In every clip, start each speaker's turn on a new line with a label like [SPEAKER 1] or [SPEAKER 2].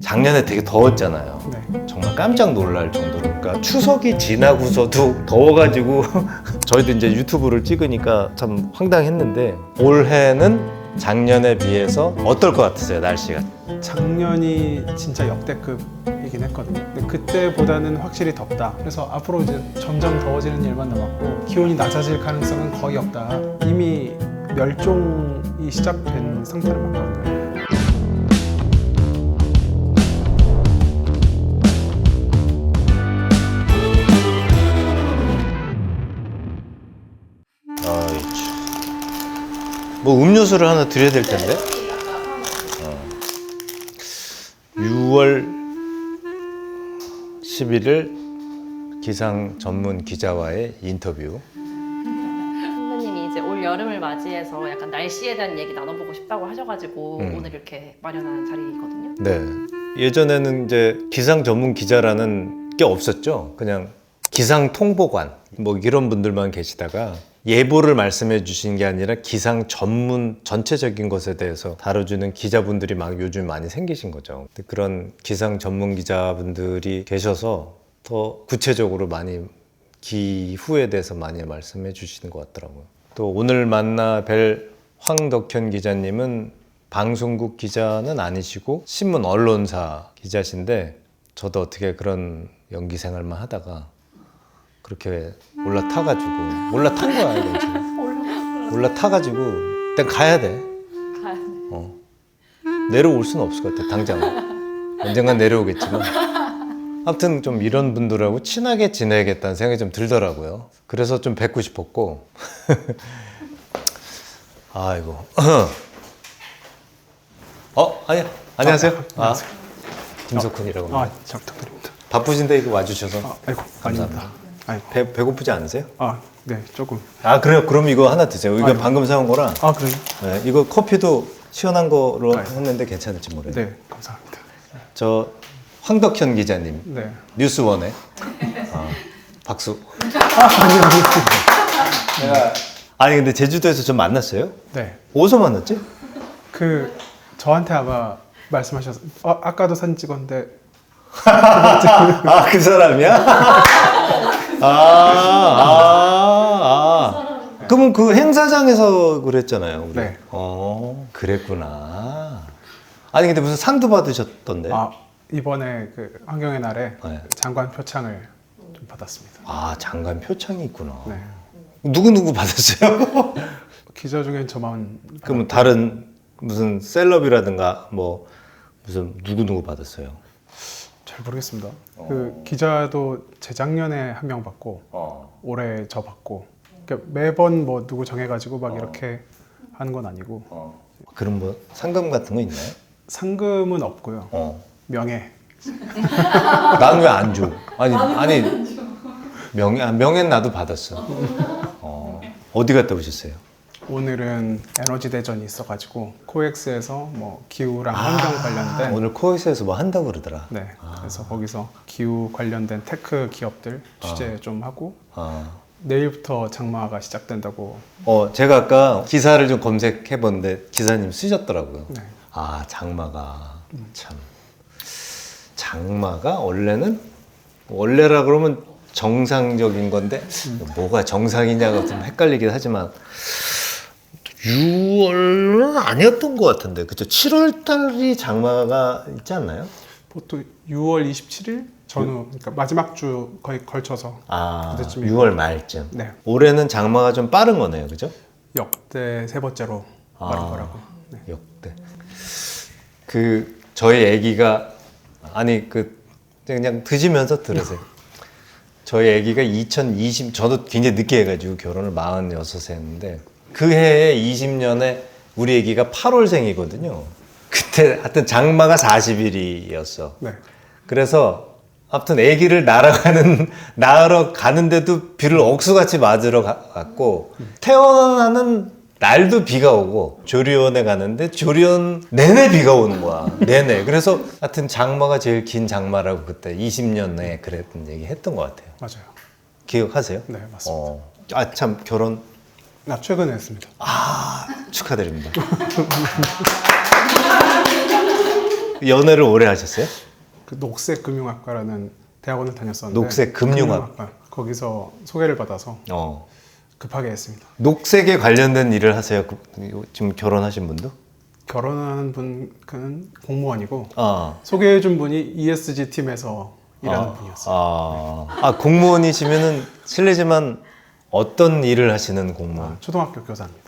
[SPEAKER 1] 작년에 되게 더웠잖아요.
[SPEAKER 2] 네.
[SPEAKER 1] 정말 깜짝 놀랄 정도로. 그러니까 추석이 지나고서도 더워가지고 저희도 이제 유튜브를 찍으니까 참 황당했는데 올해는 작년에 비해서 어떨 것 같으세요, 날씨가?
[SPEAKER 2] 작년이 진짜 역대급이긴 했거든요. 근데 그때보다는 확실히 덥다. 그래서 앞으로 이제 점점 더워지는 일만 남았고 기온이 낮아질 가능성은 거의 없다. 이미 멸종이 시작된 상태로 봤거든요.
[SPEAKER 1] 뭐 음료수를 하나 드려야 될 텐데. 6월 11일 기상 전문 기자와의 인터뷰.
[SPEAKER 3] 선배님이 이제 올 여름을 맞이해서 약간 날씨에 대한 얘기 나눠보고 싶다고 하셔가지고 오늘 이렇게 마련한 자리거든요.
[SPEAKER 1] 네. 예전에는 이제 기상 전문 기자라는 게 없었죠. 그냥 기상 통보관 뭐 이런 분들만 계시다가 예보를 말씀해 주신 게 아니라 기상 전문 전체적인 것에 대해서 다뤄주는 기자분들이 막 요즘 많이 생기신 거죠. 그런 기상 전문 기자분들이 계셔서 더 구체적으로 많이 기후에 대해서 많이 말씀해 주시는 것 같더라고요. 또 오늘 만나 뵐 황덕현 기자님은 방송국 기자는 아니시고 신문 언론사 기자신데 저도 어떻게 그런 연기 생활만 하다가 그렇게 올라타가지고 올라탄 거야 이거. 올라타가지고 일단 가야 돼. 내려올 수는 없을 것 같아 당장. 언젠간 내려오겠지만 아무튼 좀 이런 분들하고 친하게 지내야겠다는 생각이 좀 들더라고요. 그래서 좀 뵙고 싶었고 아이고 아니야 안녕하세요. 김석훈이라고 합니다.
[SPEAKER 2] 잘 부탁드립니다.
[SPEAKER 1] 바쁘신데 이거 와주셔서
[SPEAKER 2] 아이고,
[SPEAKER 1] 감사합니다.
[SPEAKER 2] 아닙니다.
[SPEAKER 1] 배고프지 않으세요?
[SPEAKER 2] 네, 조금.
[SPEAKER 1] 그래요? 그럼 이거 하나 드세요. 이거 방금 사온 거라.
[SPEAKER 2] 그래요?
[SPEAKER 1] 네, 이거 커피도 시원한 거로
[SPEAKER 2] 아이고.
[SPEAKER 1] 했는데 괜찮을지 모르겠어요.
[SPEAKER 2] 네, 감사합니다.
[SPEAKER 1] 저 황덕현 기자님,
[SPEAKER 2] 네.
[SPEAKER 1] 뉴스원에 박수. 아니 근데 제주도에서 좀 만났어요?
[SPEAKER 2] 네.
[SPEAKER 1] 어디서 만났지?
[SPEAKER 2] 저한테 아마 말씀하셔서 아까도 사진 찍었는데
[SPEAKER 1] 그 사람이야? 그러면 그 행사장에서 그랬잖아요. 우리.
[SPEAKER 2] 네.
[SPEAKER 1] 그랬구나. 아니 근데 무슨 상도 받으셨던데?
[SPEAKER 2] 이번에 그 환경의 날에
[SPEAKER 1] 네.
[SPEAKER 2] 장관 표창을 좀 받았습니다.
[SPEAKER 1] 장관 표창이 있구나.
[SPEAKER 2] 네.
[SPEAKER 1] 누구 받았어요?
[SPEAKER 2] 기자 중엔 저만.
[SPEAKER 1] 그러면 다른 무슨 셀럽이라든가 뭐 무슨 누구 받았어요?
[SPEAKER 2] 잘 모르겠습니다. 그 기자도 재작년에 한 명 받고 올해 저 받고 그러니까 매번 뭐 누구 정해가지고 막 이렇게 하는 건 아니고.
[SPEAKER 1] 그럼 뭐 상금 같은 거 있나요?
[SPEAKER 2] 상금은 없고요. 명예.
[SPEAKER 1] 나는 왜 안 줘? 아니 명예는 나도 받았어. 어디 갔다 오셨어요?
[SPEAKER 2] 오늘은 에너지 대전이 있어가지고 코엑스에서 뭐 기후랑 환경 관련된
[SPEAKER 1] 오늘 코엑스에서 뭐 한다고 그러더라.
[SPEAKER 2] 네, 그래서 거기서 기후 관련된 테크 기업들 취재 좀 하고 내일부터 장마가 시작된다고.
[SPEAKER 1] 제가 아까 기사를 좀 검색해 봤는데 기사님 쓰셨더라고요.
[SPEAKER 2] 네.
[SPEAKER 1] 장마가 참 장마가 원래라 그러면 정상적인 건데 뭐가 정상이냐가 좀 헷갈리긴 하지만 6월은 아니었던 것 같은데 그쵸? 7월 달이 장마가 있지 않나요?
[SPEAKER 2] 보통 6월 27일 전후 그러니까 마지막 주 거의 걸쳐서 그때쯤이고.
[SPEAKER 1] 6월 말쯤.
[SPEAKER 2] 네.
[SPEAKER 1] 올해는 장마가 좀 빠른 거네요, 그죠?
[SPEAKER 2] 역대 세 번째로 빠른 거라고. 네.
[SPEAKER 1] 역대. 저희 아기가 그냥 드시면서 들으세요. 저희 아기가 2020 저도 굉장히 늦게 해가지고 결혼을 46에 했는데 그 해에 20년에 우리 아기가 8월생이거든요. 그때 하여튼 장마가 40일이었어.
[SPEAKER 2] 네.
[SPEAKER 1] 그래서 아무튼 아기를 낳으러 가는데도 비를 억수같이 맞으러 갔고 태어나는 날도 비가 오고 조리원에 가는데 조리원 내내 비가 오는 거야. 내내. 그래서 하여튼 장마가 제일 긴 장마라고 그때 20년에 그랬던 얘기 했던 것 같아요.
[SPEAKER 2] 맞아요.
[SPEAKER 1] 기억하세요?
[SPEAKER 2] 네, 맞습니다.
[SPEAKER 1] 참 결혼
[SPEAKER 2] 최근에 했습니다.
[SPEAKER 1] 축하드립니다. 연애를 오래 하셨어요?
[SPEAKER 2] 그 녹색금융학과라는 대학원을 다녔었는데
[SPEAKER 1] 녹색금융학과.
[SPEAKER 2] 거기서 소개를 받아서 급하게 했습니다.
[SPEAKER 1] 녹색에 관련된 일을 하세요? 지금 결혼하신 분도?
[SPEAKER 2] 결혼한 분은 공무원이고
[SPEAKER 1] 아,
[SPEAKER 2] 소개해준 분이 ESG 팀에서 일하는 분이었어요.
[SPEAKER 1] 공무원이시면은 실례지만 어떤 일을 하시는 공무원?
[SPEAKER 2] 초등학교 교사입니다.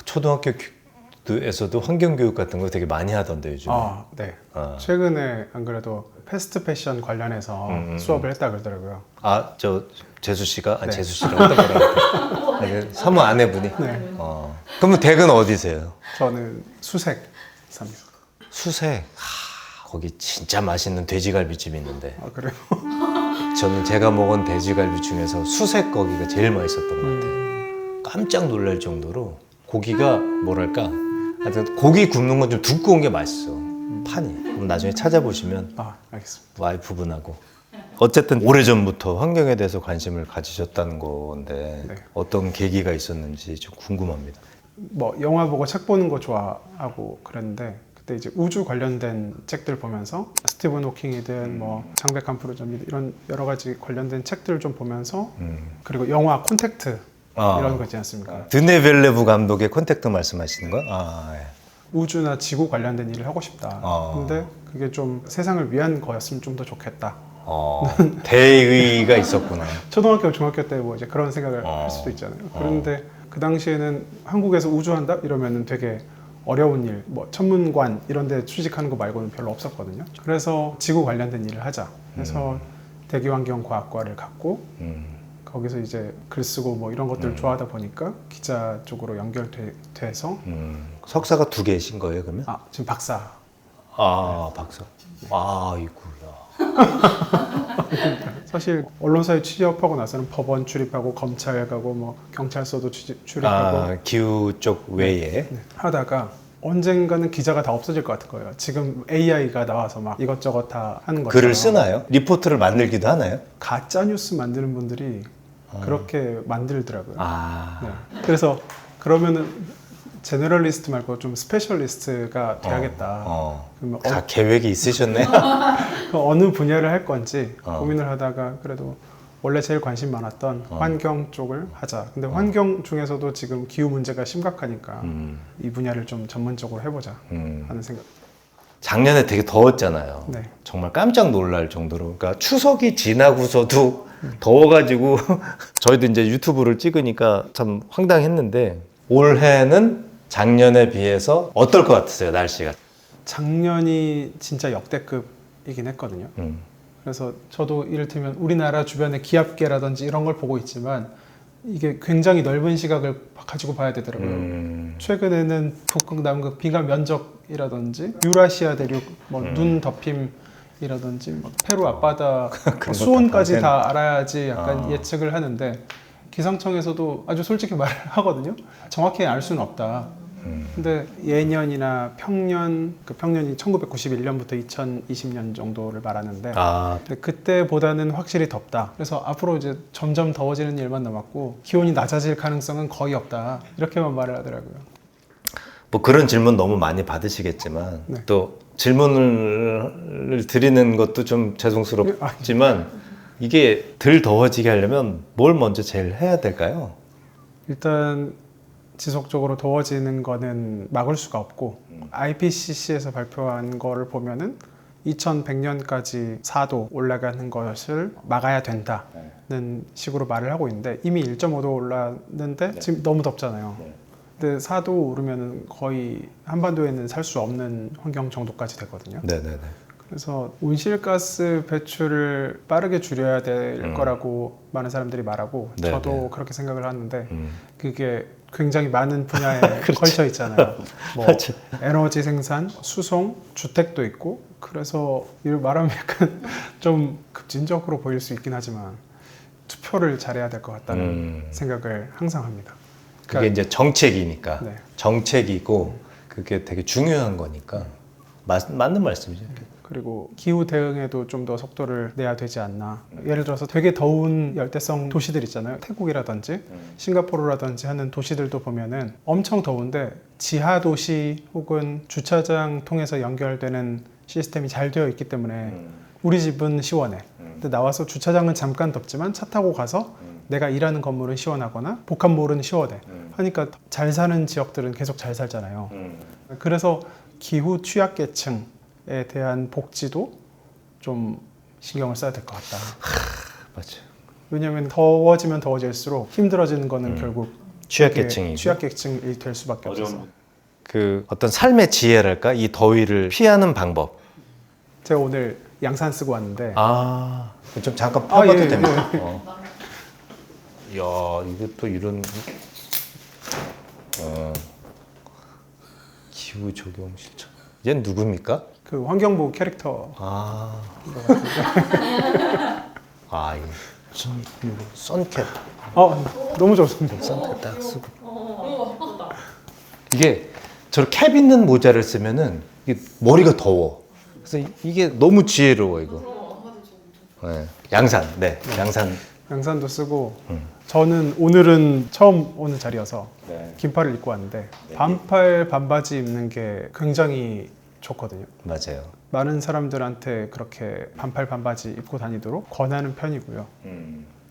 [SPEAKER 1] 초등학교에서도 환경교육 같은 거 되게 많이 하던데 요즘.
[SPEAKER 2] 네.
[SPEAKER 1] 아.
[SPEAKER 2] 최근에 안 그래도 패스트 패션 관련해서 수업을 했다 그러더라고요.
[SPEAKER 1] 저 재수 씨가?
[SPEAKER 2] 네.
[SPEAKER 1] 재수 씨라고 하더라고요. 네, 사무 아내분이?
[SPEAKER 2] 네.
[SPEAKER 1] 그러면 댁은 어디세요?
[SPEAKER 2] 저는 수색 삽니다.
[SPEAKER 1] 수색. 거기 진짜 맛있는 돼지갈비집이 있는데
[SPEAKER 2] 그래요?
[SPEAKER 1] 저는 제가 먹은 돼지갈비 중에서 수색 거기가 제일 맛있었던 것 같아요. 깜짝 놀랄 정도로 고기가 뭐랄까, 하여튼 고기 굽는 건 좀 두꺼운 게 맛있어. 판이. 그럼 나중에 찾아보시면
[SPEAKER 2] 알겠습니다.
[SPEAKER 1] 와이프분하고. 어쨌든 오래전부터 환경에 대해서 관심을 가지셨다는 건데
[SPEAKER 2] 네.
[SPEAKER 1] 어떤 계기가 있었는지 좀 궁금합니다.
[SPEAKER 2] 뭐 영화 보고 책 보는 거 좋아하고 그랬는데 그때 이제 우주 관련된 책들 보면서 스티븐 호킹이든 뭐 장백 함프르점이든 이런 여러 가지 관련된 책들을 좀 보면서 그리고 영화 콘택트 이런 거 있지 않습니까?
[SPEAKER 1] 드네 벨레브 감독의 콘택트 말씀하시는 거? 예.
[SPEAKER 2] 우주나 지구 관련된 일을 하고 싶다. 근데 그게 좀 세상을 위한 거였으면 좀 더 좋겠다.
[SPEAKER 1] 대의가 있었구나.
[SPEAKER 2] 초등학교, 중학교 때 뭐 이제 그런 생각을 할 수도 있잖아요. 그런데 그 당시에는 한국에서 우주한다 이러면은 되게 어려운 일, 뭐 천문관 이런 데 취직하는 거 말고는 별로 없었거든요. 그래서 지구 관련된 일을 하자. 그래서 대기환경과학과를 갔고 거기서 이제 글 쓰고 뭐 이런 것들을 좋아하다 보니까 기자 쪽으로 연결돼서
[SPEAKER 1] 석사가 2개신 거예요, 그러면?
[SPEAKER 2] 지금 박사.
[SPEAKER 1] 박사. 이구야.
[SPEAKER 2] 사실 언론사에 취업하고 나서는 법원 출입하고 검찰 가고 뭐 경찰서도 출입하고
[SPEAKER 1] 기후 쪽 외에.
[SPEAKER 2] 하다가 언젠가는 기자가 다 없어질 것 같은 거예요. 지금 AI가 나와서 막 이것저것 다 하는 것처럼.
[SPEAKER 1] 글을 쓰나요? 리포트를 만들기도 하나요?
[SPEAKER 2] 가짜 뉴스 만드는 분들이 그렇게 만들더라고요.
[SPEAKER 1] 네.
[SPEAKER 2] 그래서 그러면은 제너럴리스트 말고 좀 스페셜리스트가 돼야겠다. 그러면
[SPEAKER 1] 계획이 있으셨네.
[SPEAKER 2] 어느 분야를 할 건지 고민을 하다가 그래도 원래 제일 관심 많았던 환경 쪽을 하자. 근데 환경 중에서도 지금 기후 문제가 심각하니까 이 분야를 좀 전문적으로 해보자 하는 생각.
[SPEAKER 1] 작년에 되게 더웠잖아요.
[SPEAKER 2] 네.
[SPEAKER 1] 정말 깜짝 놀랄 정도로. 그러니까 추석이 지나고서도 더워가지고 저희도 이제 유튜브를 찍으니까 참 황당했는데 올해는 작년에 비해서 어떨 것 같으세요, 날씨가?
[SPEAKER 2] 작년이 진짜 역대급이긴 했거든요. 그래서 저도 이를테면 우리나라 주변의 기압계라든지 이런 걸 보고 있지만 이게 굉장히 넓은 시각을 가지고 봐야 되더라고요. 최근에는 북극, 남극, 비가 면적이라든지 유라시아 대륙, 뭐 눈 덮임이라든지 뭐 페루 앞바다 뭐 수온까지 다 알아야지 약간 예측을 하는데 기상청에서도 아주 솔직히 말을 하거든요. 정확히 알 수는 없다. 근데 예년이나 평년, 그 평년이 1991년부터 2020년 정도를 말하는데 근데 그때보다는 확실히 덥다. 그래서 앞으로 이제 점점 더워지는 일만 남았고 기온이 낮아질 가능성은 거의 없다. 이렇게만 말을 하더라고요.
[SPEAKER 1] 뭐 그런 질문 너무 많이 받으시겠지만
[SPEAKER 2] 네.
[SPEAKER 1] 또 질문을 드리는 것도 좀 죄송스럽지만 이게 덜 더워지게 하려면 뭘 먼저 제일 해야 될까요?
[SPEAKER 2] 일단 지속적으로 더워지는 거는 막을 수가 없고 IPCC에서 발표한 거를 보면은 2100년까지 4도 올라가는 것을 막아야 된다는 식으로 말을 하고 있는데 이미 1.5도 올랐는데 지금 너무 덥잖아요. 근데 4도 오르면 거의 한반도에는 살 수 없는 환경 정도까지 되거든요.
[SPEAKER 1] 네네네.
[SPEAKER 2] 그래서 온실가스 배출을 빠르게 줄여야 될 거라고 많은 사람들이 말하고 저도 그렇게 생각을 하는데 그게 굉장히 많은 분야에 걸쳐 있잖아요. 뭐 에너지 생산, 수송, 주택도 있고 그래서 이걸 말하면 약간 좀 급진적으로 보일 수 있긴 하지만 투표를 잘해야 될 것 같다는 생각을 항상 합니다.
[SPEAKER 1] 그게 이제 정책이니까 정책이고
[SPEAKER 2] 네.
[SPEAKER 1] 그게 되게 중요한 거니까 맞는 말씀이죠.
[SPEAKER 2] 그리고 기후 대응에도 좀 더 속도를 내야 되지 않나. 예를 들어서 되게 더운 열대성 도시들 있잖아요. 태국이라든지 싱가포르라든지 하는 도시들도 보면은 엄청 더운데 지하 도시 혹은 주차장 통해서 연결되는 시스템이 잘 되어 있기 때문에 우리 집은 시원해. 근데 나와서 주차장은 잠깐 덥지만 차 타고 가서 내가 일하는 건물은 시원하거나 복합몰은 시원해. 하니까 잘 사는 지역들은 계속 잘 살잖아요. 그래서 기후 취약계층에 대한 복지도 좀 신경을 써야 될 것 같다.
[SPEAKER 1] 맞아요.
[SPEAKER 2] 왜냐하면 더워지면 더워질수록 힘들어지는 거는 결국
[SPEAKER 1] 취약계층이고.
[SPEAKER 2] 취약계층이 될 수밖에 없어서.
[SPEAKER 1] 그 어떤 삶의 지혜랄까? 이 더위를 피하는 방법.
[SPEAKER 2] 제가 오늘 양산 쓰고 왔는데
[SPEAKER 1] 좀 잠깐 펴봐도
[SPEAKER 2] 예,
[SPEAKER 1] 됩니까? 이야, 이거 또 이런 기후 적용 실천. 얘는 누굽니까?
[SPEAKER 2] 그 환경부 캐릭터
[SPEAKER 1] 이거 선캡.
[SPEAKER 2] 너무 좋습니다.
[SPEAKER 1] 선캡 딱 쓰고. 이게 저 캡 있는 모자를 쓰면은 이게 머리가 더워. 그래서 이게 너무 지혜로워 이거. 네. 양산, 네, 양산.
[SPEAKER 2] 양산도 쓰고 저는 오늘은 처음 오는 자리여서 긴팔을 입고 왔는데 반팔 반바지 입는 게 굉장히 좋거든요.
[SPEAKER 1] 맞아요.
[SPEAKER 2] 많은 사람들한테 그렇게 반팔 반바지 입고 다니도록 권하는 편이고요.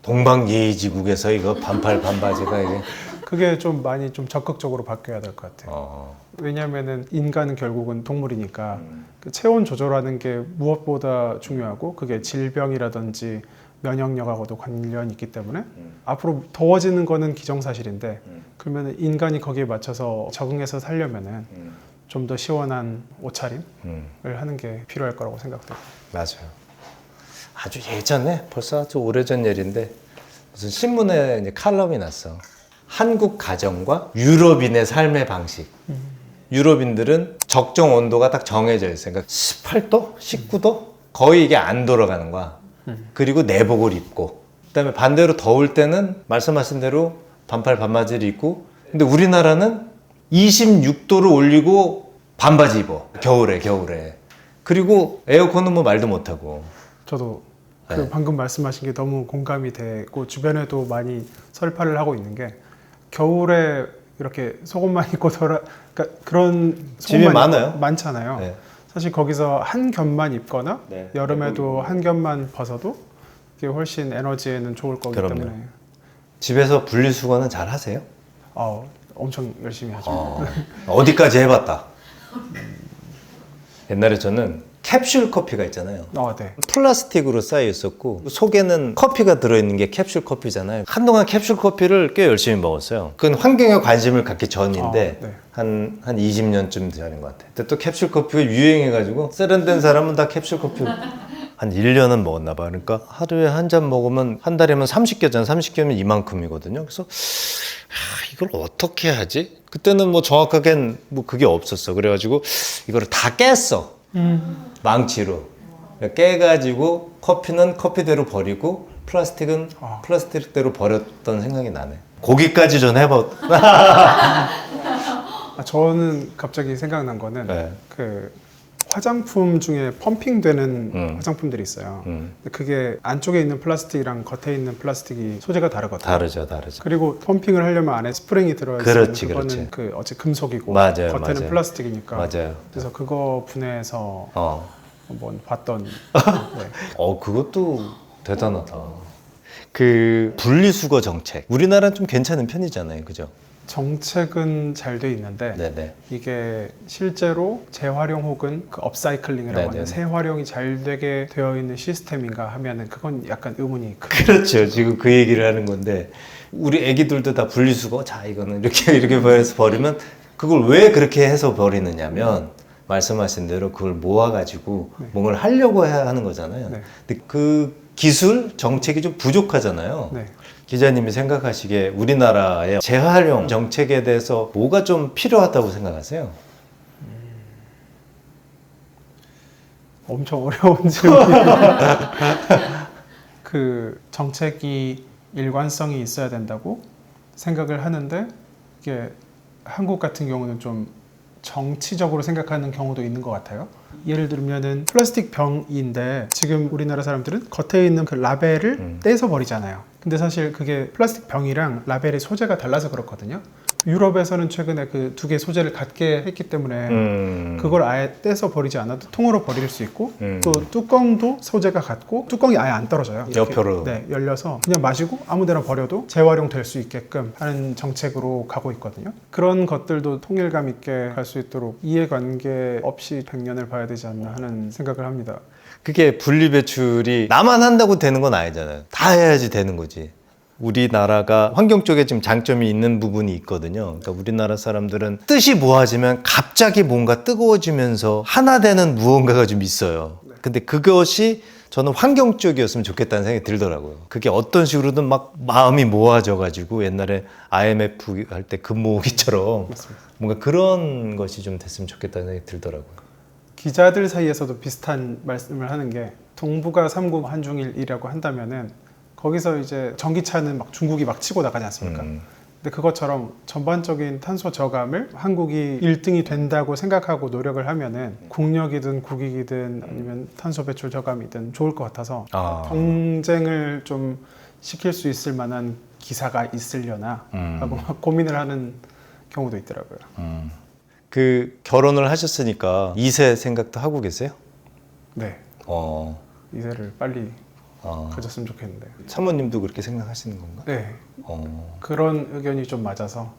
[SPEAKER 1] 동방예의지국에서 이거 반팔 반바지가 이게
[SPEAKER 2] 그게 좀 많이 좀 적극적으로 바뀌어야 될 것 같아요. 왜냐하면은 인간은 결국은 동물이니까 그 체온 조절하는 게 무엇보다 중요하고 그게 질병이라든지 면역력하고도 관련이 있기 때문에 앞으로 더워지는 거는 기정사실인데 그러면 인간이 거기에 맞춰서 적응해서 살려면은 좀 더 시원한 옷차림을 하는 게 필요할 거라고 생각돼요.
[SPEAKER 1] 맞아요. 아주 예전에 벌써 아주 오래전 일인데 무슨 신문에 이제 칼럼이 났어. 한국 가정과 유럽인의 삶의 방식. 유럽인들은 적정 온도가 딱 정해져 있어요. 그러니까 18도, 19도 거의 이게 안 돌아가는 거야. 그리고 내복을 입고. 그다음에 반대로 더울 때는 말씀하신 대로 반팔 반바지를 입고. 근데 우리나라는 26도를 올리고 반바지 입어. 겨울에. 그리고 에어컨은 뭐 말도 못하고.
[SPEAKER 2] 저도 그 방금 말씀하신 게 너무 공감이 되고 주변에도 많이 설파를 하고 있는 게 겨울에 이렇게 속옷만 입고 그러니까 그런
[SPEAKER 1] 집이
[SPEAKER 2] 속옷만
[SPEAKER 1] 많아요?
[SPEAKER 2] 많잖아요.
[SPEAKER 1] 네.
[SPEAKER 2] 사실 거기서 한 겹만 입거나
[SPEAKER 1] 네.
[SPEAKER 2] 여름에도 한 겹만 벗어도 그게 훨씬 에너지에는 좋을 거기
[SPEAKER 1] 그럼요.
[SPEAKER 2] 때문에
[SPEAKER 1] 집에서 분리수거는 잘 하세요?
[SPEAKER 2] 엄청 열심히 하죠.
[SPEAKER 1] 어디까지 해봤다. 옛날에 저는 캡슐 커피가 있잖아요.
[SPEAKER 2] 네.
[SPEAKER 1] 플라스틱으로 쌓여 있었고 속에는 커피가 들어있는 게 캡슐 커피잖아요. 한동안 캡슐 커피를 꽤 열심히 먹었어요. 그건 환경에 관심을 갖기 전인데
[SPEAKER 2] 네.
[SPEAKER 1] 한 20년쯤 전인 것 같아요. 근데 또 캡슐 커피가 유행해가지고 세련된 사람은 다 캡슐 커피 한 1년은 먹었나 봐. 그러니까 하루에 한 잔 먹으면 한 달이면 30개잖아. 30개면 이만큼이거든요. 그래서 이걸 어떻게 하지? 그때는 뭐 정확하게는 뭐 그게 없었어. 그래가지고 이거를 다 깼어. 망치로 깨가지고 커피는 커피대로 버리고 플라스틱은 플라스틱대로 버렸던 생각이 나네. 거기까지 전
[SPEAKER 2] 저는 갑자기 생각난 거는
[SPEAKER 1] 네.
[SPEAKER 2] 그 화장품 중에 펌핑되는 화장품들이 있어요. 근데 그게 안쪽에 있는 플라스틱이랑 겉에 있는 플라스틱이 소재가 다르거든요.
[SPEAKER 1] 다르죠.
[SPEAKER 2] 그리고 펌핑을 하려면 안에 스프링이 들어있으면
[SPEAKER 1] 그렇지,
[SPEAKER 2] 그거는
[SPEAKER 1] 그렇지.
[SPEAKER 2] 그 어째 금속이고
[SPEAKER 1] 맞아요,
[SPEAKER 2] 겉에는
[SPEAKER 1] 맞아요.
[SPEAKER 2] 플라스틱이니까.
[SPEAKER 1] 맞아요.
[SPEAKER 2] 그래서 그거 분해해서 한번 봤던. 네.
[SPEAKER 1] 그것도 대단하다. 그 분리수거 정책. 우리나라는 좀 괜찮은 편이잖아요. 그죠?
[SPEAKER 2] 정책은 잘 돼 있는데
[SPEAKER 1] 네네.
[SPEAKER 2] 이게 실제로 재활용 혹은 그 업사이클링이라고
[SPEAKER 1] 네네네.
[SPEAKER 2] 하는 재활용이 잘 되게 되어 있는 시스템인가 하면은 그건 약간 의문이 큰.
[SPEAKER 1] 그렇죠. 지금 그 얘기를 하는 건데 우리 애기들도 다 분리수거. 자, 이거는 이렇게 해서 버리면 그걸 왜 그렇게 해서 버리느냐면 말씀하신 대로 그걸 모아가지고 뭔가를 하려고 해야 하는 거잖아요.
[SPEAKER 2] 네.
[SPEAKER 1] 근데 그 기술 정책이 좀 부족하잖아요.
[SPEAKER 2] 네.
[SPEAKER 1] 기자님이 생각하시기에 우리나라의 재활용 정책에 대해서 뭐가 좀 필요하다고 생각하세요?
[SPEAKER 2] 엄청 어려운 질문이에요. 그 정책이 일관성이 있어야 된다고 생각을 하는데 이게 한국 같은 경우는 좀 정치적으로 생각하는 경우도 있는 것 같아요. 예를 들면은 플라스틱 병인데 지금 우리나라 사람들은 겉에 있는 그 라벨을 떼서 버리잖아요. 근데 사실 그게 플라스틱 병이랑 라벨의 소재가 달라서 그렇거든요. 유럽에서는 최근에 그 두 개 소재를 같게 했기 때문에 그걸 아예 떼서 버리지 않아도 통으로 버릴 수 있고 또 뚜껑도 소재가 같고 뚜껑이 아예 안 떨어져요. 이렇게,
[SPEAKER 1] 옆으로.
[SPEAKER 2] 네, 열려서 그냥 마시고 아무데나 버려도 재활용될 수 있게끔 하는 정책으로 가고 있거든요. 그런 것들도 통일감 있게 갈 수 있도록 이해관계 없이 100년을 봐야 되지 않나 하는 생각을 합니다.
[SPEAKER 1] 그게 분리배출이 나만 한다고 되는 건 아니잖아요. 다 해야지 되는 거지. 우리나라가 환경 쪽에 지금 장점이 있는 부분이 있거든요. 그러니까 우리나라 사람들은 뜻이 모아지면 갑자기 뭔가 뜨거워지면서 하나 되는 무언가가 좀 있어요. 근데 그것이 저는 환경 쪽이었으면 좋겠다는 생각이 들더라고요. 그게 어떤 식으로든 막 마음이 모아져가지고 옛날에 IMF 할 때 금 모으기처럼 뭔가 그런 것이 좀 됐으면 좋겠다는 생각이 들더라고요.
[SPEAKER 2] 기자들 사이에서도 비슷한 말씀을 하는 게 동북아 3국 한중일이라고 한다면은 거기서 이제 전기차는 막 중국이 막 치고 나가지 않습니까? 근데 그것처럼 전반적인 탄소 저감을 한국이 1등이 된다고 생각하고 노력을 하면은 국력이든 국익이든 아니면 탄소 배출 저감이든 좋을 것 같아서 경쟁을 좀 시킬 수 있을 만한 기사가 있으려나 하고 막 고민을 하는 경우도 있더라고요.
[SPEAKER 1] 그 결혼을 하셨으니까 2세 생각도 하고 계세요?
[SPEAKER 2] 네. 이세를 빨리 가졌으면 좋겠는데.
[SPEAKER 1] 사모님도 그렇게 생각하시는 건가?
[SPEAKER 2] 네. 그런 의견이 좀 맞아서.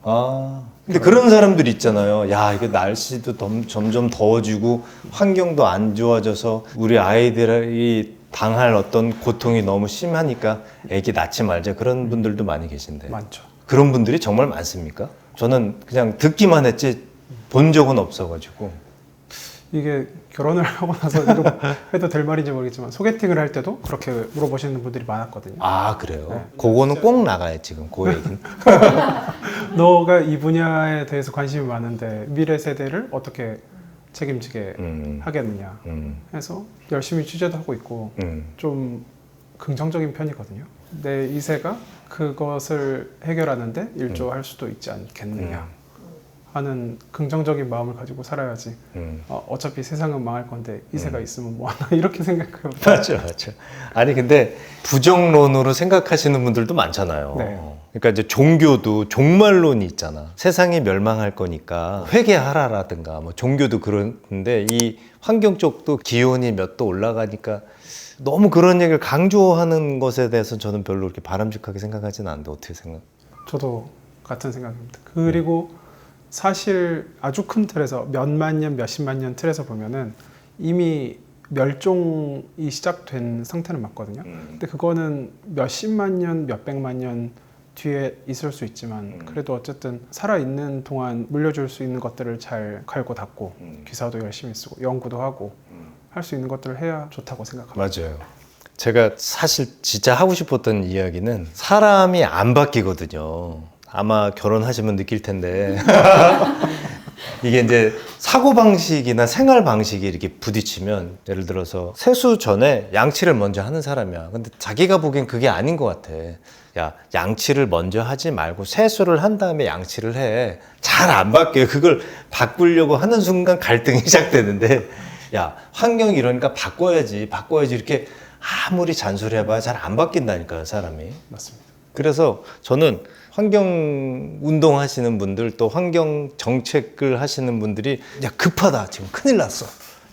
[SPEAKER 1] 근데 그런 사람들 있잖아요. 야, 이게 날씨도 점점 더워지고 환경도 안 좋아져서 우리 아이들이 당할 어떤 고통이 너무 심하니까 애기 낳지 말자. 그런 분들도 많이 계신데.
[SPEAKER 2] 많죠.
[SPEAKER 1] 그런 분들이 정말 많습니까? 저는 그냥 듣기만 했지 본 적은 없어가지고.
[SPEAKER 2] 이게 결혼을 하고 나서 해도 될 말인지 모르겠지만 소개팅을 할 때도 그렇게 물어보시는 분들이 많았거든요.
[SPEAKER 1] 아, 그래요?
[SPEAKER 2] 네.
[SPEAKER 1] 그거는 꼭 나가요, 지금. 그 얘기는.
[SPEAKER 2] 너가 이 분야에 대해서 관심이 많은데 미래 세대를 어떻게 책임지게 하겠느냐 해서 열심히 취재도 하고 있고 좀 긍정적인 편이거든요. 내 2세가 그것을 해결하는데 일조할 수도 있지 않겠느냐 하는 긍정적인 마음을 가지고 살아야지. 어차피 세상은 망할 건데 2세가 있으면 뭐하나 이렇게 생각해요.
[SPEAKER 1] 맞죠. 아니 근데 부정론으로 생각하시는 분들도 많잖아요.
[SPEAKER 2] 네.
[SPEAKER 1] 그러니까 이제 종교도 종말론이 있잖아. 세상이 멸망할 거니까 회개하라라든가 뭐 종교도 그런데 이 환경 쪽도 기온이 몇 도 올라가니까 너무 그런 얘기를 강조하는 것에 대해서 저는 별로 그렇게 바람직하게 생각하지는 않는데 어떻게 생각?
[SPEAKER 2] 저도 같은 생각입니다. 그리고 사실 아주 큰 틀에서 몇만 년, 몇십만 년 틀에서 보면은 이미 멸종이 시작된 상태는 맞거든요. 근데 그거는 몇십만 년, 몇백만 년 뒤에 있을 수 있지만 그래도 어쨌든 살아있는 동안 물려줄 수 있는 것들을 잘 갈고 닦고 기사도 열심히 쓰고 연구도 하고 할 수 있는 것들을 해야 좋다고 생각합니다.
[SPEAKER 1] 맞아요. 제가 사실 진짜 하고 싶었던 이야기는 사람이 안 바뀌거든요. 아마 결혼하시면 느낄 텐데 이게 이제 사고방식이나 생활방식이 이렇게 부딪히면 예를 들어서 세수 전에 양치를 먼저 하는 사람이야. 근데 자기가 보기엔 그게 아닌 것 같아. 야, 양치를 먼저 하지 말고 세수를 한 다음에 양치를 해. 잘 안 바뀌어요. 그걸 바꾸려고 하는 순간 갈등이 시작되는데 야, 환경이 이러니까 바꿔야지 이렇게 아무리 잔소리해봐야 잘 안 바뀐다니까요, 사람이.
[SPEAKER 2] 맞습니다.
[SPEAKER 1] 그래서 저는 환경 운동 하시는 분들 또 환경 정책을 하시는 분들이 야 급하다 지금 큰일 났어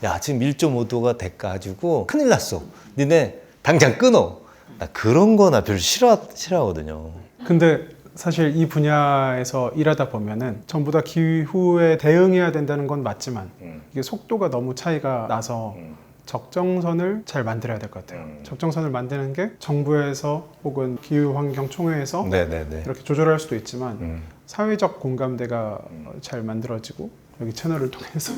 [SPEAKER 1] 야 지금 1.5도가 돼가지고 큰일 났어 니네 당장 끊어 나 그런 거나 별로 싫어하거든요.
[SPEAKER 2] 근데 사실 이 분야에서 일하다 보면은 전부 다 기후에 대응해야 된다는 건 맞지만 이게 속도가 너무 차이가 나서 적정선을 잘 만들어야 될 것 같아요. 적정선을 만드는 게 정부에서 혹은 기후환경총회에서
[SPEAKER 1] 네네네.
[SPEAKER 2] 이렇게 조절할 수도 있지만 사회적 공감대가 잘 만들어지고 여기 채널을 통해서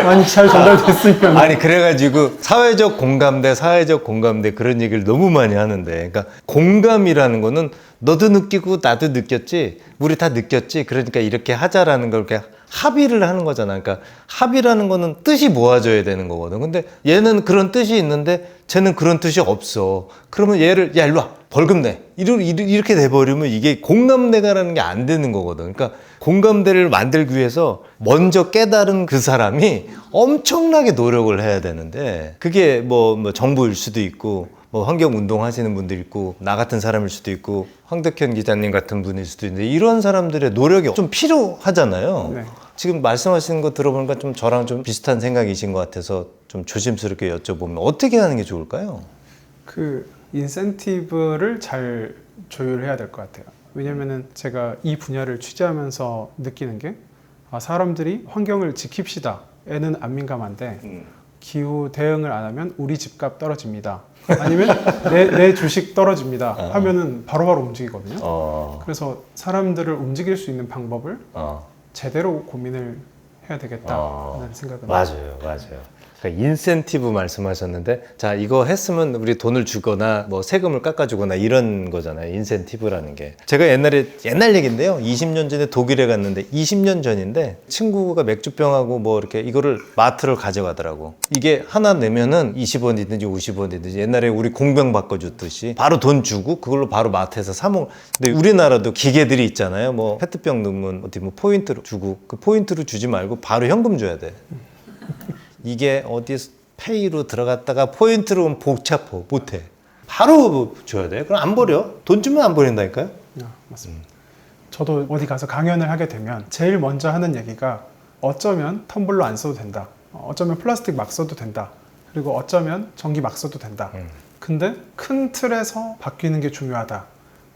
[SPEAKER 2] 많이 잘 전달됐으면
[SPEAKER 1] 아니 그래가지고 사회적 공감대 그런 얘기를 너무 많이 하는데 그러니까 공감이라는 거는 너도 느끼고 나도 느꼈지 우리 다 느꼈지 그러니까 이렇게 하자라는 걸 이렇게 합의를 하는 거잖아. 그러니까 합의라는 거는 뜻이 모아져야 되는 거거든. 근데 얘는 그런 뜻이 있는데 쟤는 그런 뜻이 없어. 그러면 얘를 야 일로 와 벌금 내 이렇게 돼버리면 이게 공감대가라는 게 안 되는 거거든. 그러니까 공감대를 만들기 위해서 먼저 깨달은 그 사람이 엄청나게 노력을 해야 되는데 그게 뭐 정부일 수도 있고 뭐 환경운동 하시는 분들 있고 나 같은 사람일 수도 있고 황덕현 기자님 같은 분일 수도 있는데 이런 사람들의 노력이 좀 필요하잖아요.
[SPEAKER 2] 네.
[SPEAKER 1] 지금 말씀하시는 거 들어보니까 좀 저랑 좀 비슷한 생각이신 것 같아서 좀 조심스럽게 여쭤보면 어떻게 하는 게 좋을까요?
[SPEAKER 2] 그 인센티브를 잘 조율해야 될 것 같아요. 왜냐면은 제가 이 분야를 취재하면서 느끼는 게 사람들이 환경을 지킵시다에는 안 민감한데 기후 대응을 안 하면 우리 집값 떨어집니다. 아니면 내 주식 떨어집니다. 하면은 바로바로 움직이거든요. 그래서 사람들을 움직일 수 있는 방법을 제대로 고민을 해야 되겠다는 생각은
[SPEAKER 1] 맞아요. 그러니까 인센티브 말씀하셨는데 자 이거 했으면 우리 돈을 주거나 뭐 세금을 깎아주거나 이런 거잖아요. 인센티브라는 게 제가 옛날 얘기인데요. 20년 전에 독일에 갔는데 20년 전인데 친구가 맥주병하고 뭐 이렇게 이거를 마트를 가져가더라고. 이게 하나 내면은 20원이든지 50원이든지 옛날에 우리 공병 바꿔줬듯이 바로 돈 주고 그걸로 바로 마트에서 사 먹. 근데 우리나라도 기계들이 있잖아요. 뭐 페트병 넣으면 어디 뭐 포인트로 주고 그 포인트로 주지 말고 바로 현금 줘야 돼. 이게 어디 페이로 들어갔다가 포인트로 오면 복잡해 못해. 바로 줘야 돼. 그럼 안 버려. 돈 주면 안 버린다니까요.
[SPEAKER 2] 맞습니다. 저도 어디 가서 강연을 하게 되면 제일 먼저 하는 얘기가 어쩌면 텀블러 안 써도 된다. 어쩌면 플라스틱 막 써도 된다. 그리고 어쩌면 전기 막 써도 된다. 근데 큰 틀에서 바뀌는 게 중요하다.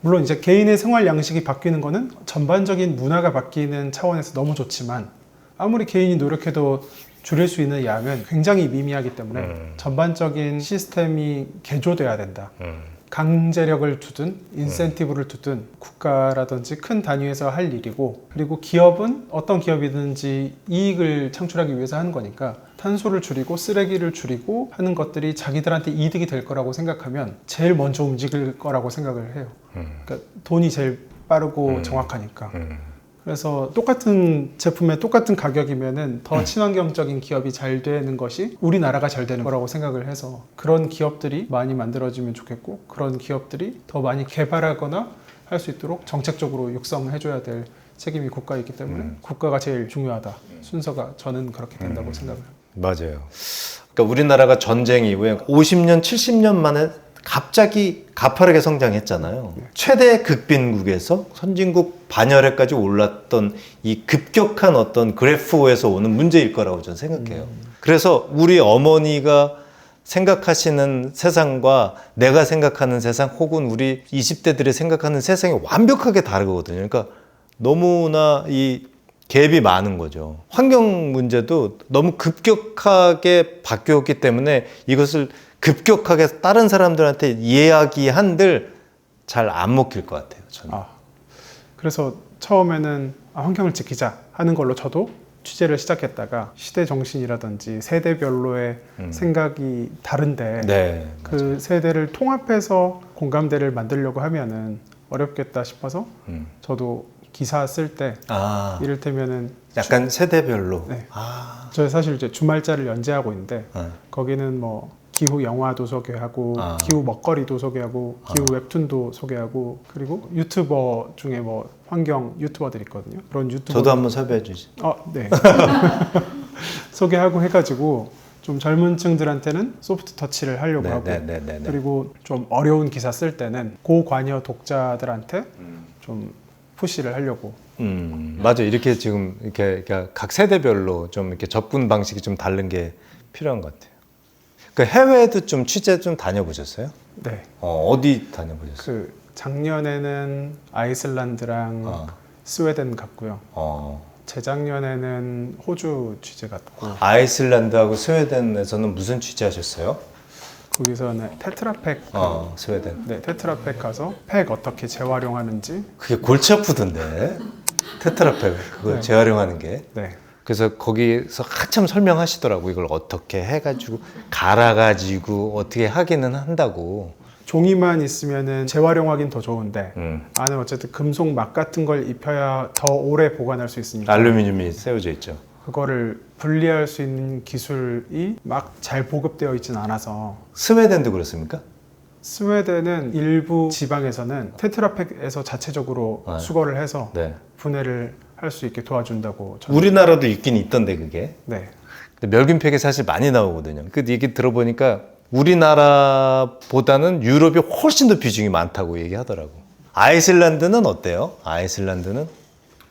[SPEAKER 2] 물론 이제 개인의 생활 양식이 바뀌는 거는 전반적인 문화가 바뀌는 차원에서 너무 좋지만 아무리 개인이 노력해도 줄일 수 있는 양은 굉장히 미미하기 때문에 전반적인 시스템이 개조돼야 된다. 강제력을 두든 인센티브를 두든 국가라든지 큰 단위에서 할 일이고 그리고 기업은 어떤 기업이든지 이익을 창출하기 위해서 하는 거니까 탄소를 줄이고 쓰레기를 줄이고 하는 것들이 자기들한테 이득이 될 거라고 생각하면 제일 먼저 움직일 거라고 생각을 해요. 그러니까 돈이 제일 빠르고 정확하니까. 그래서 똑같은 제품에 똑같은 가격이면은 더 친환경적인 기업이 잘 되는 것이 우리나라가 잘 되는 거라고 생각을 해서 그런 기업들이 많이 만들어지면 좋겠고 그런 기업들이 더 많이 개발하거나 할 수 있도록 정책적으로 육성해줘야 될 책임이 국가에 있기 때문에 국가가 제일 중요하다. 순서가 저는 그렇게 된다고 생각을 합니다.
[SPEAKER 1] 맞아요. 그러니까 우리나라가 전쟁 이후에 50년, 70년 만에 갑자기 가파르게 성장했잖아요. 최대 극빈국에서 선진국 반열에까지 올랐던 이 급격한 어떤 그래프에서 오는 문제일 거라고 저는 생각해요. 그래서 우리 어머니가 생각하시는 세상과 내가 생각하는 세상 혹은 우리 20대들이 생각하는 세상이 완벽하게 다르거든요. 그러니까 너무나 이 갭이 많은 거죠. 환경 문제도 너무 급격하게 바뀌었기 때문에 이것을 급격하게 다른 사람들한테 이야기한들 잘 안 먹힐 것 같아요. 저는.
[SPEAKER 2] 그래서 처음에는 환경을 지키자 하는 걸로 저도 취재를 시작했다가 시대 정신이라든지 세대별로의 생각이 다른데
[SPEAKER 1] 네,
[SPEAKER 2] 그
[SPEAKER 1] 맞아요.
[SPEAKER 2] 세대를 통합해서 공감대를 만들려고 하면은 어렵겠다 싶어서 저도 기사 쓸 때 이를테면은
[SPEAKER 1] 약간 세대별로.
[SPEAKER 2] 네. 저 사실 이제 주말자를 연재하고 있는데 거기는 뭐 기후 영화도 소개하고 기후 먹거리도 소개하고 기후 웹툰도 소개하고 그리고 유튜버 중에 뭐 환경 유튜버들 있거든요. 그런 유튜버
[SPEAKER 1] 저도 한번 섭외해 주시.
[SPEAKER 2] 네. 소개하고 해가지고 좀 젊은 층들한테는 소프트 터치를 하려고 하고 그리고 좀 어려운 기사 쓸 때는 고관여 독자들한테 좀 푸시를 하려고.
[SPEAKER 1] 맞아. 이렇게 지금 이렇게 각 세대별로 좀 이렇게 접근 방식이 좀 다른 게 필요한 것 같아요. 그 해외도 좀 취재 좀 다녀보셨어요?
[SPEAKER 2] 네.
[SPEAKER 1] 어디 다녀보셨어요?
[SPEAKER 2] 그 작년에는 아이슬란드랑 스웨덴 갔고요. 재작년에는 호주 취재 갔고.
[SPEAKER 1] 아이슬란드하고 스웨덴에서는 무슨 취재하셨어요?
[SPEAKER 2] 거기서는 테트라팩.
[SPEAKER 1] 스웨덴.
[SPEAKER 2] 네, 테트라팩 가서 팩 어떻게 재활용하는지.
[SPEAKER 1] 그게 골치 아프던데. 테트라팩 그거
[SPEAKER 2] 네.
[SPEAKER 1] 재활용하는 게.
[SPEAKER 2] 네.
[SPEAKER 1] 그래서 거기서 한참 설명하시더라고. 이걸 어떻게 해가지고 갈아가지고 어떻게 하기는 한다고.
[SPEAKER 2] 종이만 있으면은 재활용하긴 더 좋은데
[SPEAKER 1] 음.
[SPEAKER 2] 안에 어쨌든 금속 막 같은 걸 입혀야 더 오래 보관할 수 있으니까
[SPEAKER 1] 알루미늄이 세워져 있죠.
[SPEAKER 2] 그거를 분리할 수 있는 기술이 막 잘 보급되어 있지는 않아서
[SPEAKER 1] 스웨덴도 그렇습니까?
[SPEAKER 2] 스웨덴은 일부 지방에서는 테트라팩에서 자체적으로
[SPEAKER 1] 네.
[SPEAKER 2] 수거를 해서
[SPEAKER 1] 네.
[SPEAKER 2] 분해를 할 수 있게 도와준다고
[SPEAKER 1] 우리나라도 있긴 있던데 그게.
[SPEAKER 2] 네.
[SPEAKER 1] 근데 멸균팩이 사실 많이 나오거든요. 그 얘기 들어보니까 우리나라보다는 유럽이 훨씬 더 비중이 많다고 얘기하더라고. 아이슬란드는 어때요? 아이슬란드는?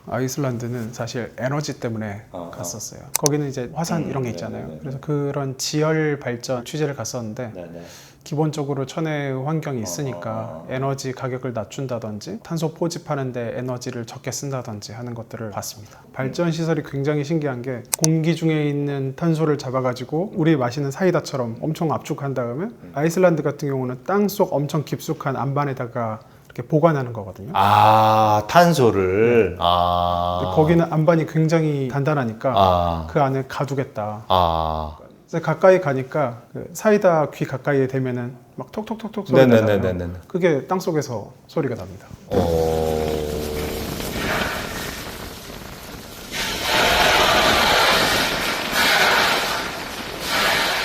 [SPEAKER 2] 아이슬란드는 사실 에너지 때문에 갔었어요. 거기는 이제 화산 이런 게 있잖아요.
[SPEAKER 1] 네네네.
[SPEAKER 2] 그래서 그런 지열 발전 취재를 갔었는데 기본적으로 천혜의 환경이 있으니까 에너지 가격을 낮춘다든지 탄소 포집하는데 에너지를 적게 쓴다든지 하는 것들을 봤습니다. 발전 시설이 굉장히 신기한 게 공기 중에 있는 탄소를 잡아가지고 우리 마시는 사이다처럼 엄청 압축한 다음에 아이슬란드 같은 경우는 땅속 엄청 깊숙한 안반에다가 이렇게 보관하는 거거든요.
[SPEAKER 1] 아, 탄소를.
[SPEAKER 2] 근데 거기는 안반이 굉장히 단단하니까
[SPEAKER 1] 아.
[SPEAKER 2] 그 안에 가두겠다.
[SPEAKER 1] 아.
[SPEAKER 2] 그래서 가까이 가니까 그 사이다 귀 가까이에 대면은 막 톡톡톡톡 소리 나잖아요.
[SPEAKER 1] 네네네네네.
[SPEAKER 2] 그게 땅 속에서 소리가 납니다.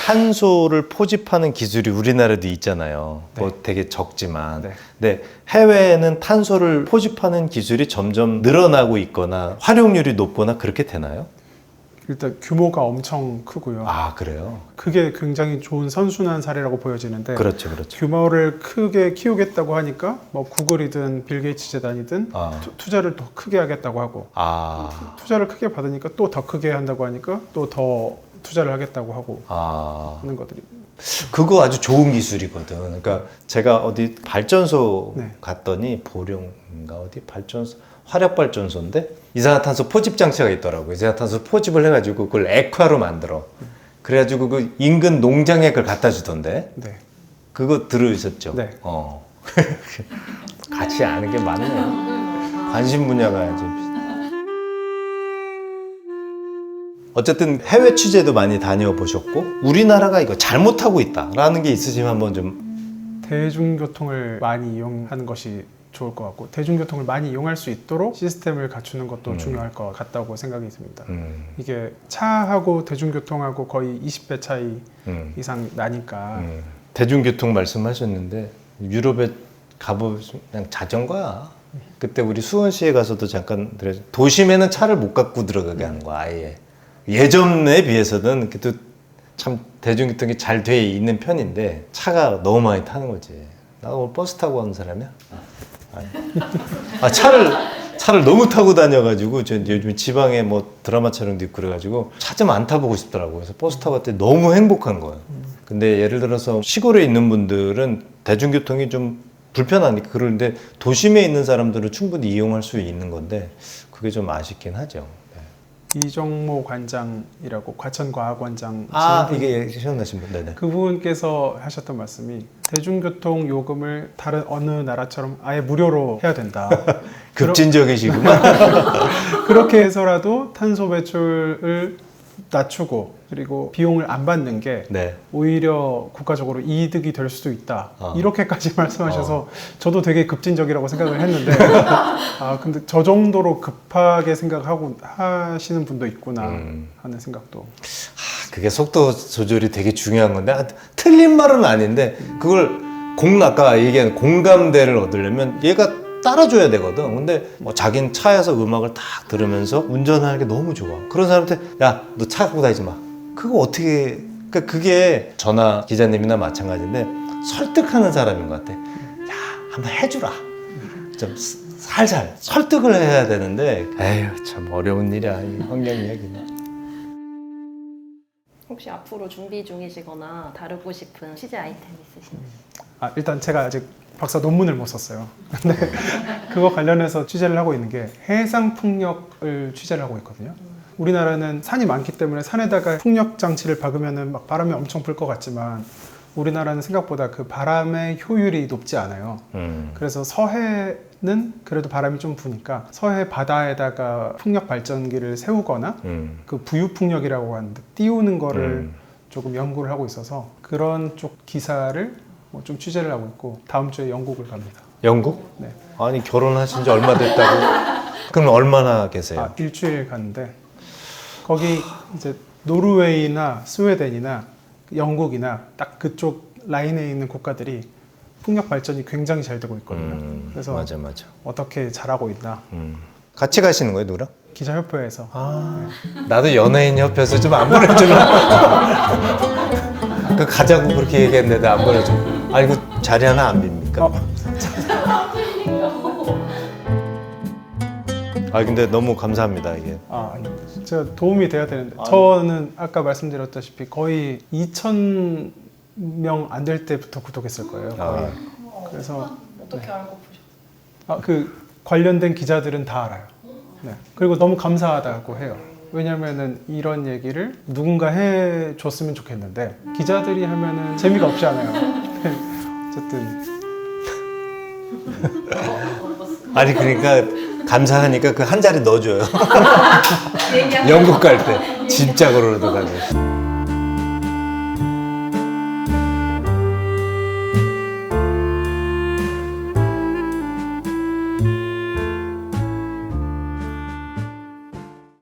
[SPEAKER 1] 탄소를 포집하는 기술이 우리나라도 있잖아요.
[SPEAKER 2] 네.
[SPEAKER 1] 뭐 되게 적지만.
[SPEAKER 2] 네.
[SPEAKER 1] 근데 해외에는 탄소를 포집하는 기술이 점점 늘어나고 있거나 활용률이 높거나 그렇게 되나요?
[SPEAKER 2] 일단 규모가 엄청 크고요.
[SPEAKER 1] 아, 그래요?
[SPEAKER 2] 그게 굉장히 좋은 선순환 사례라고 보여지는데
[SPEAKER 1] 그렇죠, 그렇죠.
[SPEAKER 2] 규모를 크게 키우겠다고 하니까 뭐 구글이든 빌 게이츠 재단이든
[SPEAKER 1] 아.
[SPEAKER 2] 투자를 더 크게 하겠다고 하고
[SPEAKER 1] 아,
[SPEAKER 2] 투자를 크게 받으니까 또 더 크게 한다고 하니까 또 더 투자를 하겠다고 하고
[SPEAKER 1] 아.
[SPEAKER 2] 하는 것들이
[SPEAKER 1] 그거 아주 좋은 기술이거든. 그러니까 제가 어디 발전소
[SPEAKER 2] 네.
[SPEAKER 1] 갔더니 보령인가 어디 발전소 화력 발전소인데 이산화탄소 포집 장치가 있더라고요. 이산화탄소 포집을 해가지고 그걸 액화로 만들어. 그래가지고 그 인근 농장에 그걸 갖다 주던데.
[SPEAKER 2] 네.
[SPEAKER 1] 그거 들으셨죠?
[SPEAKER 2] 네.
[SPEAKER 1] 같이 아는 게 많네요. 관심 분야가 아주. 어쨌든 해외 취재도 많이 다녀보셨고 우리나라가 이거 잘못하고 있다라는 게 있으시면 한번 좀.
[SPEAKER 2] 대중교통을 많이 이용하는 것이 좋을 것 같고 대중교통을 많이 이용할 수 있도록 시스템을 갖추는 것도 중요할 것 같다고 생각이 듭니다. 이게 차하고 대중교통하고 거의 20배 차이 이상 나니까
[SPEAKER 1] 대중교통 말씀하셨는데 유럽에 가보면 그냥 자전거야. 그때 우리 수원시에 가서도 잠깐 도심에는 차를 못 갖고 들어가게 하는 거야 아예. 예전에 비해서는 그래도 참 대중교통이 잘 돼 있는 편인데 차가 너무 많이 타는 거지. 나 오늘 버스 타고 가는 사람이야? 아니. 아, 차를 너무 타고 다녀가지고 저 요즘 지방에 뭐 드라마 촬영도 있고 그래가지고 차 좀 안 타보고 싶더라고. 그래서 버스 타고 갔더니 너무 행복한 거야. 근데 예를 들어서 시골에 있는 분들은 대중교통이 좀 불편하니까 그러는데 도심에 있는 사람들은 충분히 이용할 수 있는 건데 그게 좀 아쉽긴 하죠.
[SPEAKER 2] 이정모 관장이라고 과천과학원장
[SPEAKER 1] 아, 이게 시원하신 분. 네네.
[SPEAKER 2] 그분께서 하셨던 말씀이 대중교통 요금을 다른 어느 나라처럼 아예 무료로 해야 된다.
[SPEAKER 1] 급진적이시구만.
[SPEAKER 2] 그렇게 해서라도 탄소 배출을 낮추고 그리고 비용을 안 받는 게
[SPEAKER 1] 네.
[SPEAKER 2] 오히려 국가적으로 이득이 될 수도 있다.
[SPEAKER 1] 어.
[SPEAKER 2] 이렇게까지 말씀하셔서 저도 되게 급진적이라고 생각을 했는데 아 근데 저 정도로 급하게 생각하고 하시는 분도 있구나 하는 생각도.
[SPEAKER 1] 그게 속도 조절이 되게 중요한 건데 틀린 말은 아닌데 그걸 아까 얘기한 공감대를 얻으려면 얘가 따라줘야 되거든. 근데 뭐 자기는 차에서 음악을 딱 들으면서 운전하는 게 너무 좋아. 그런 사람한테 야, 너 차 갖고 다니지 마. 그거 어떻게? 그러니까 그게 저나 기자님이나 마찬가지인데 설득하는 사람인 것 같아. 야, 한번 해주라. 좀 살살 설득을 해야 되는데 에휴 참 어려운 일이야 이 환경 이야기는.
[SPEAKER 3] 혹시 앞으로 준비 중이시거나 다루고 싶은 취재 아이템 있으신가요?
[SPEAKER 2] 아 일단 제가 아직 박사 논문을 못 썼어요. 근데 그거 관련해서 취재를 하고 있는 게 해상 풍력을 취재를 하고 있거든요. 우리나라는 산이 많기 때문에 산에다가 풍력 장치를 박으면은 막 바람이 엄청 불 것 같지만 우리나라는 생각보다 그 바람의 효율이 높지 않아요. 그래서 서해는 그래도 바람이 좀 부니까 서해 바다에다가 풍력 발전기를 세우거나 그 부유풍력이라고 하는데 띄우는 거를 조금 연구를 하고 있어서 그런 쪽 기사를 뭐 좀 취재를 하고 있고 다음 주에 영국을 갑니다.
[SPEAKER 1] 영국?
[SPEAKER 2] 네.
[SPEAKER 1] 아니 결혼하신 지 얼마 됐다고? 그럼 얼마나 계세요?
[SPEAKER 2] 아, 일주일 갔는데 거기 이제 노르웨이나 스웨덴이나 영국이나 딱 그쪽 라인에 있는 국가들이 풍력 발전이 굉장히 잘 되고 있거든요. 그래서
[SPEAKER 1] 맞아.
[SPEAKER 2] 어떻게 잘하고 있나
[SPEAKER 1] 같이 가시는 거예요, 누구랑?
[SPEAKER 2] 기자협회에서
[SPEAKER 1] 나도 연예인 협회에서 좀 안 보내주나? 그 가자고 그렇게 얘기했는데 안 보내줘. 아니 그 자리 하나 안 빕니까? 아 근데 너무 감사합니다 이게.
[SPEAKER 2] 아닙니다. 제가 도움이 돼야 되는데 저는 아까 말씀드렸다시피 거의 2,000명 안 될 때부터 구독했을 거예요. 거의. 그래서
[SPEAKER 3] 어떻게 알고 보셨어요?
[SPEAKER 2] 그 관련된 기자들은 다 알아요. 네. 그리고 너무 감사하다고 해요. 왜냐면은 이런 얘기를 누군가 해줬으면 좋겠는데 기자들이 하면은 재미가 없지 않아요. 어쨌든
[SPEAKER 1] 아니 그러니까 감사하니까 그 한 자리 넣어줘요. 영국 갈 때 진짜 그러더라고요.